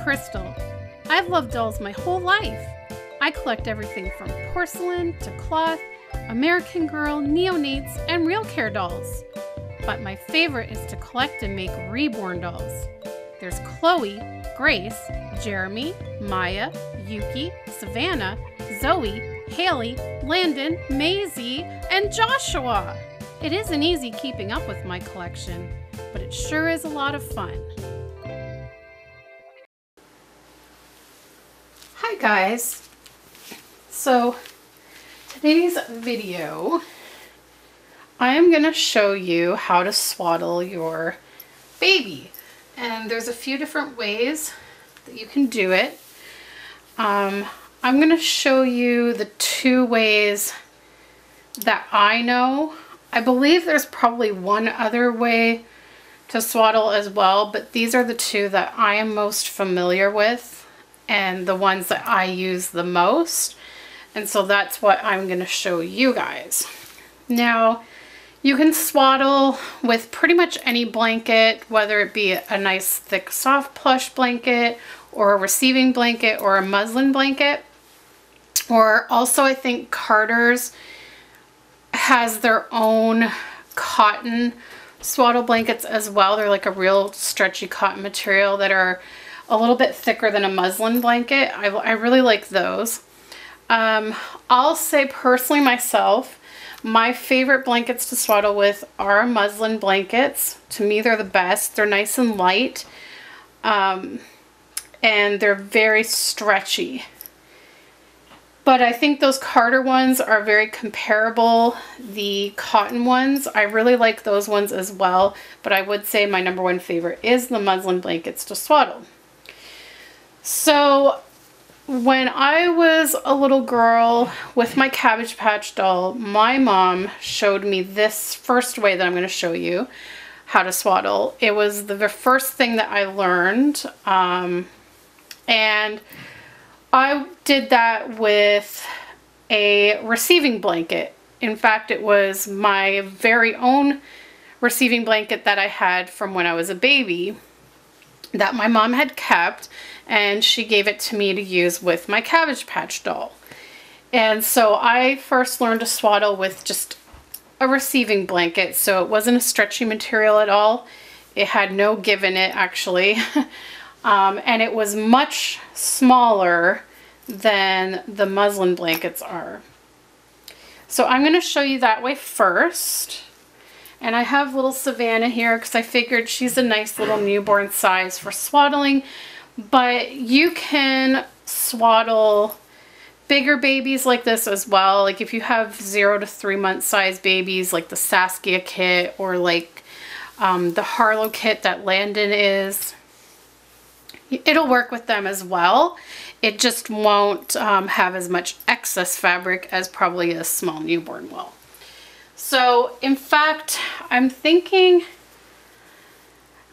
Krystle. I've loved dolls my whole life. I collect everything from porcelain to cloth, American Girl, neonates, and real care dolls. But my favorite is to collect and make Reborn dolls. There's Chloe, Grace, Jeremy, Maya, Yuki, Savannah, Zoe, Haley, Landon, Maisie, and Joshua. It isn't easy keeping up with my collection, but it sure is a lot of fun. Hi guys. So today's video, I am going to show you how to swaddle your baby. And there's a few different ways that you can do it. I'm going to show you the two ways that I know. I believe there's probably one other way to swaddle as well, but these are the two that I am most familiar with and the ones that I use the most. And so that's what I'm going to show you guys. Now, you can swaddle with pretty much any blanket, whether it be a nice thick soft plush blanket or a receiving blanket or a muslin blanket. Or also I think Carter's has their own cotton swaddle blankets as well. They're like a real stretchy cotton material that are a little bit thicker than a muslin blanket. I really like those. I'll say personally myself, my favorite blankets to swaddle with are muslin blankets. To me, they're the best. They're nice and light, and they're very stretchy. But I think those Carter ones are very comparable. The cotton ones, I really like those ones as well, but I would say my number one favorite is the muslin blankets to swaddle. So when I was a little girl with my Cabbage Patch doll, my mom showed me this first way that I'm going to show you how to swaddle. It was the first thing that I learned, and I did that with a receiving blanket. In fact, it was my very own receiving blanket that I had from when I was a baby that my mom had kept, and she gave it to me to use with my Cabbage Patch doll. And so I first learned to swaddle with just a receiving blanket, so it wasn't a stretchy material at all. It had no give in it, actually. And it was much smaller than the muslin blankets are. So I'm going to show you that way first. And I have little Savannah here because I figured she's a nice little newborn size for swaddling. But you can swaddle bigger babies like this as well. Like if you have 0 to 3 month size babies like the Saskia kit or like the Harlow kit that Landon is, it'll work with them as well. It just won't have as much excess fabric as probably a small newborn will. So in fact, I'm thinking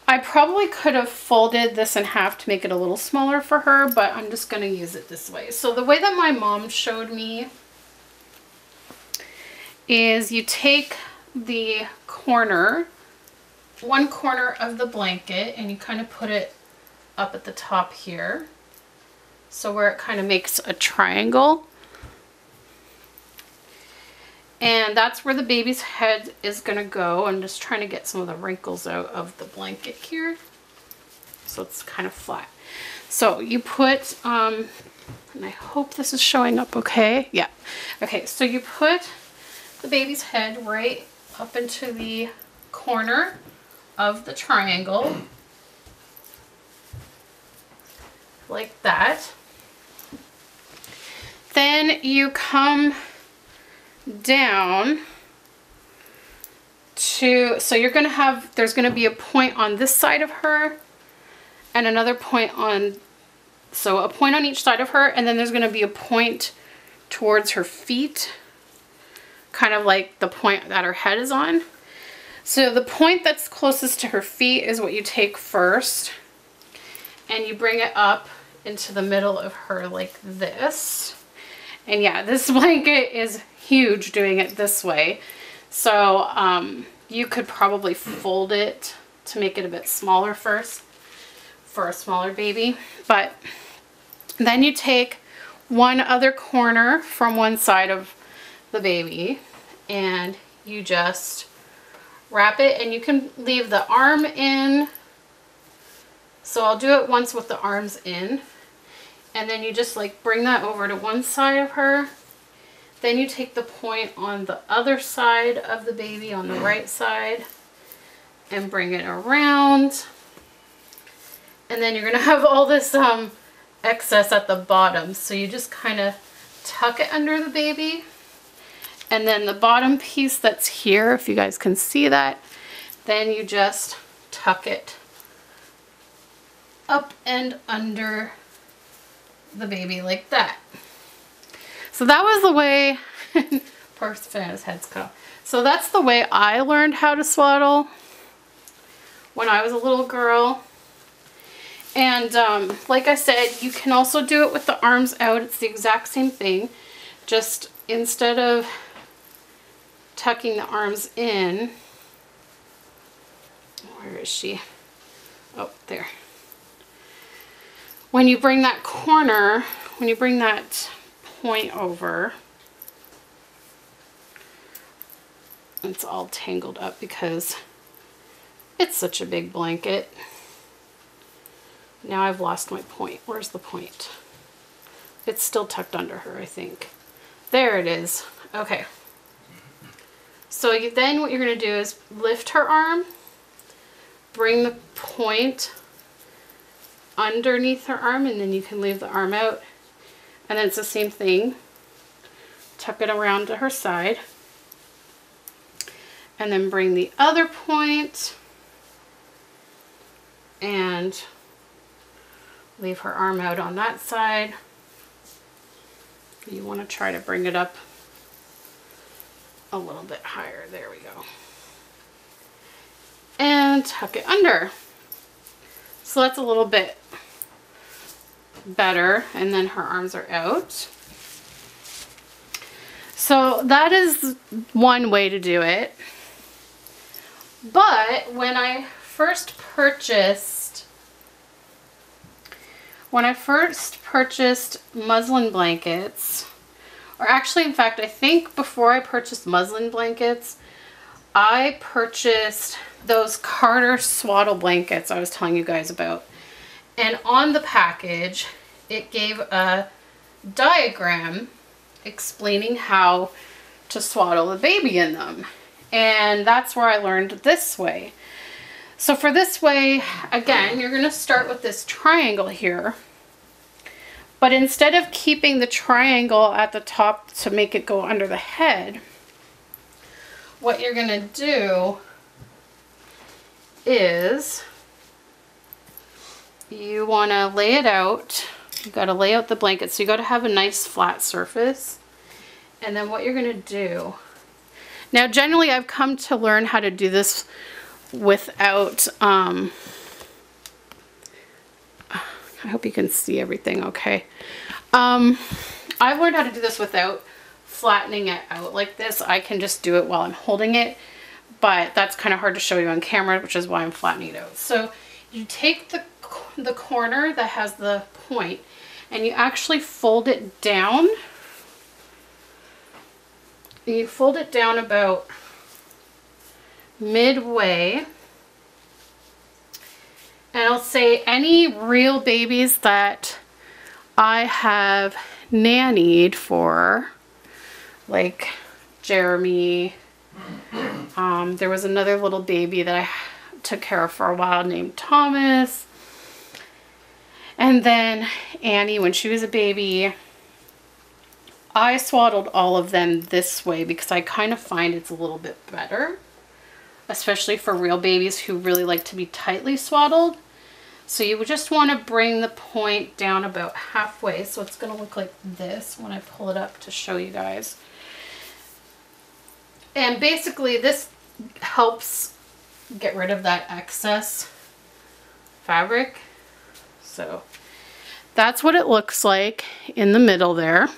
I probably could have folded this in half to make it a little smaller for her, but I'm just going to use it this way. So the way that my mom showed me is you take the corner, one corner of the blanket, and you kind of put it up at the top here. So where it kind of makes a triangle. And that's where the baby's head is going to go. I'm just trying to get some of the wrinkles out of the blanket here, so it's kind of flat. So you put, and I hope this is showing up okay. Yeah. Okay, so you put the baby's head right up into the corner of the triangle, like that. Then you come down to, so you're going to have, there's going to be a point on this side of her and another point on, so a point on each side of her, and then there's going to be a point towards her feet, kind of like the point that her head is on. So the point that's closest to her feet is what you take first, and you bring it up into the middle of her like this. And yeah, this blanket is huge doing it this way. So you could probably fold it to make it a bit smaller first for a smaller baby. But then you take one other corner from one side of the baby and you just wrap it, and you can leave the arm in. So I'll do it once with the arms in, and then you just like bring that over to one side of her. Then you take the point on the other side of the baby, on the right side, and bring it around. And then you're gonna have all this excess at the bottom. So you just kind of tuck it under the baby. And then the bottom piece that's here, if you guys can see that, then you just tuck it up and under the baby like that. So that was the way, poor Savannah's head's cut off. So that's the way I learned how to swaddle when I was a little girl. And like I said, you can also do it with the arms out. It's the exact same thing. Just instead of tucking the arms in, where is she? Oh, there. When you bring that corner, when you bring that point over, it's all tangled up because it's such a big blanket. Now I've lost my point. Where's the point? It's still tucked under her, I think. There it is. Okay. So then what you're going to do is lift her arm, bring the point underneath her arm, and then you can leave the arm out. And then it's the same thing. Tuck it around to her side. And then bring the other point and leave her arm out on that side. You want to try to bring it up a little bit higher. There we go. And tuck it under. So that's a little bit better. And then her arms are out. So that is one way to do it. But when I first purchased muslin blankets, or actually, in fact, I think before I purchased muslin blankets, I purchased those Carter Swaddle blankets I was telling you guys about. And on the package, it gave a diagram explaining how to swaddle the baby in them. And that's where I learned this way. So for this way, again, you're going to start with this triangle here. But instead of keeping the triangle at the top to make it go under the head, what you're going to do is you want to lay it out. You got to lay out the blanket. So you got to have a nice flat surface. And then what you're going to do, now generally I've come to learn how to do this without, I hope you can see everything okay. I've learned how to do this without flattening it out like this. I can just do it while I'm holding it, but that's kind of hard to show you on camera, which is why I'm flattening it out. So you take the corner that has the point and you actually fold it down. You fold it down about midway. And I'll say any real babies that I have nannied for, like Jeremy, there was another little baby that I took care of for a while named Thomas, and then Annie when she was a baby. I swaddled all of them this way because I kind of find it's a little bit better, especially for real babies who really like to be tightly swaddled. So you would just want to bring the point down about halfway. So it's going to look like this when I pull it up to show you guys. And basically this helps get rid of that excess fabric. So that's what it looks like in the middle there.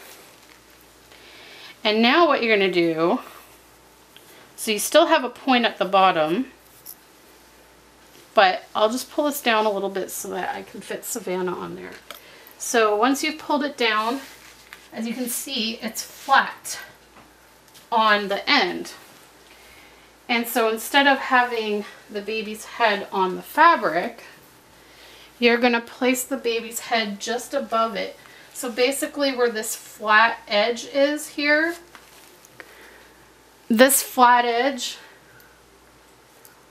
And now what you're going to do, so you still have a point at the bottom, but I'll just pull this down a little bit so that I can fit Savannah on there. So once you've pulled it down, as you can see, it's flat on the end. And so instead of having the baby's head on the fabric, you're going to place the baby's head just above it. So basically where this flat edge is here, this flat edge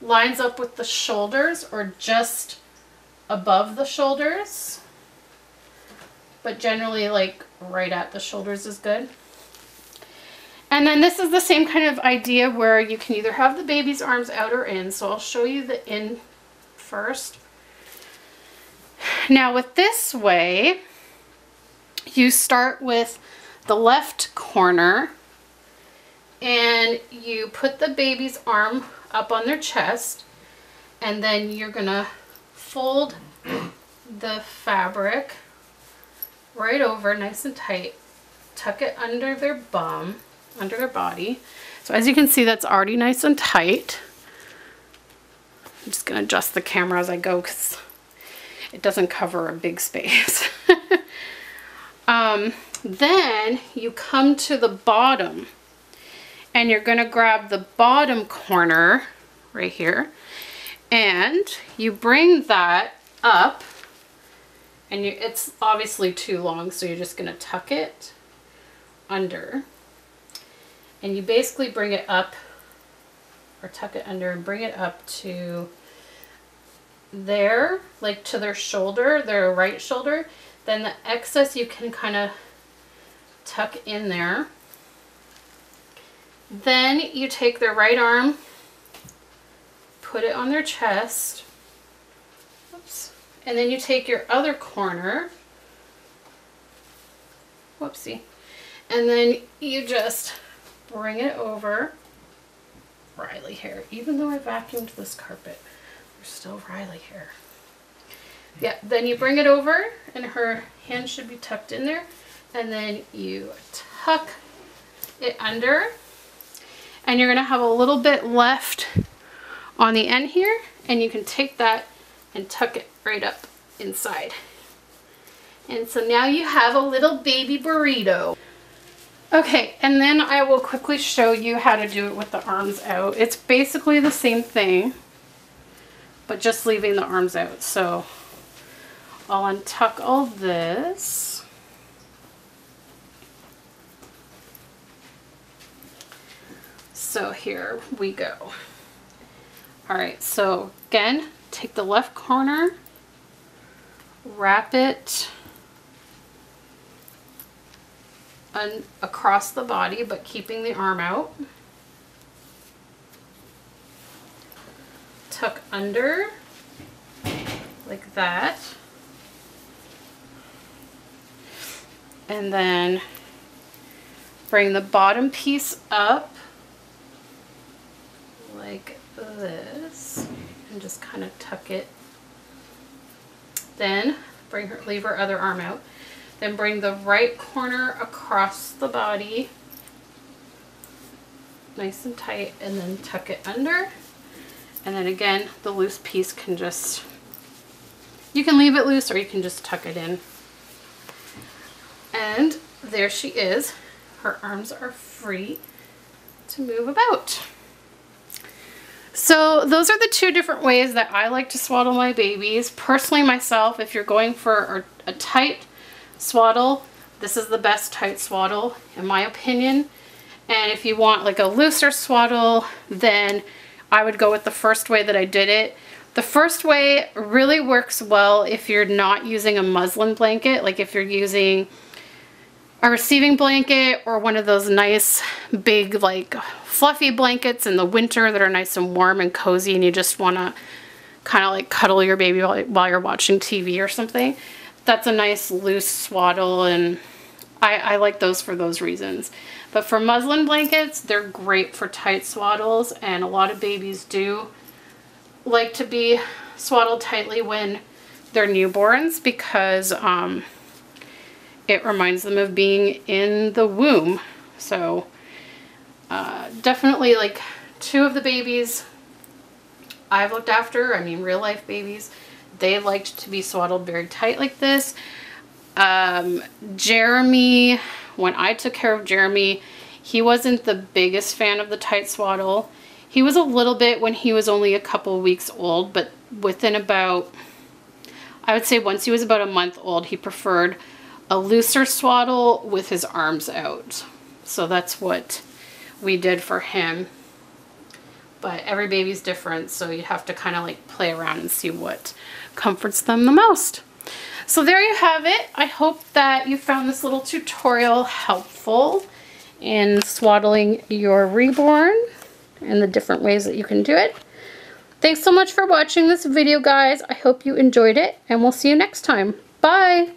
lines up with the shoulders, or just above the shoulders, but generally like right at the shoulders is good. And then this is the same kind of idea where you can either have the baby's arms out or in. So I'll show you the in first. Now with this way, you start with the left corner and you put the baby's arm up on their chest, and then you're gonna fold the fabric right over nice and tight, tuck it under their bum, under their body. So as you can see, that's already nice and tight. I'm just gonna adjust the camera as I go because it doesn't cover a big space. Then you come to the bottom and you're gonna grab the bottom corner right here and you bring that up, and it's obviously too long, so you're just gonna tuck it under, and you basically bring it up, or tuck it under and bring it up to there, like to their shoulder, their right shoulder. Then the excess you can kind of tuck in there. Then you take their right arm, put it on their chest, whoops, and then you take your other corner, whoopsie, and then you just bring it over. Riley hair. Even though I vacuumed this carpet, there's still Riley hair. Yeah, then you bring it over and her hand should be tucked in there, and then you tuck it under, and you're gonna have a little bit left on the end here, and you can take that and tuck it right up inside. And so now you have a little baby burrito. Okay, and then I will quickly show you how to do it with the arms out. It's basically the same thing, but just leaving the arms out. So I'll untuck all this. So here we go. All right, so again, take the left corner, wrap it across the body, but keeping the arm out. Tuck under like that. And then bring the bottom piece up like this and just kind of tuck it. Then leave her other arm out. Then bring the right corner across the body, nice and tight, and then tuck it under. And then again, the loose piece can just, you can leave it loose or you can just tuck it in. And there she is. Her arms are free to move about. So those are the two different ways that I like to swaddle my babies. Personally myself, if you're going for a tight swaddle, this is the best tight swaddle in my opinion. And if you want like a looser swaddle, then I would go with the first way that I did it. The first way really works well if you're not using a muslin blanket, like if you're using a receiving blanket or one of those nice big like fluffy blankets in the winter that are nice and warm and cozy, and you just want to kind of like cuddle your baby while you're watching TV or something. That's a nice loose swaddle, and I like those for those reasons. But for muslin blankets, they're great for tight swaddles, and a lot of babies do like to be swaddled tightly when they're newborns because it reminds them of being in the womb. So definitely like 2 of the babies I've looked after, I mean real life babies, they liked to be swaddled very tight like this. Jeremy, when I took care of Jeremy, he wasn't the biggest fan of the tight swaddle. He was a little bit when he was only a couple weeks old, but within about, I would say once he was about a month old, he preferred a looser swaddle with his arms out. So that's what we did for him. But every baby's different, so you have to kind of like play around and see what comforts them the most. So there you have it. I hope that you found this little tutorial helpful in swaddling your Reborn and the different ways that you can do it. Thanks so much for watching this video, guys. I hope you enjoyed it, and we'll see you next time. Bye!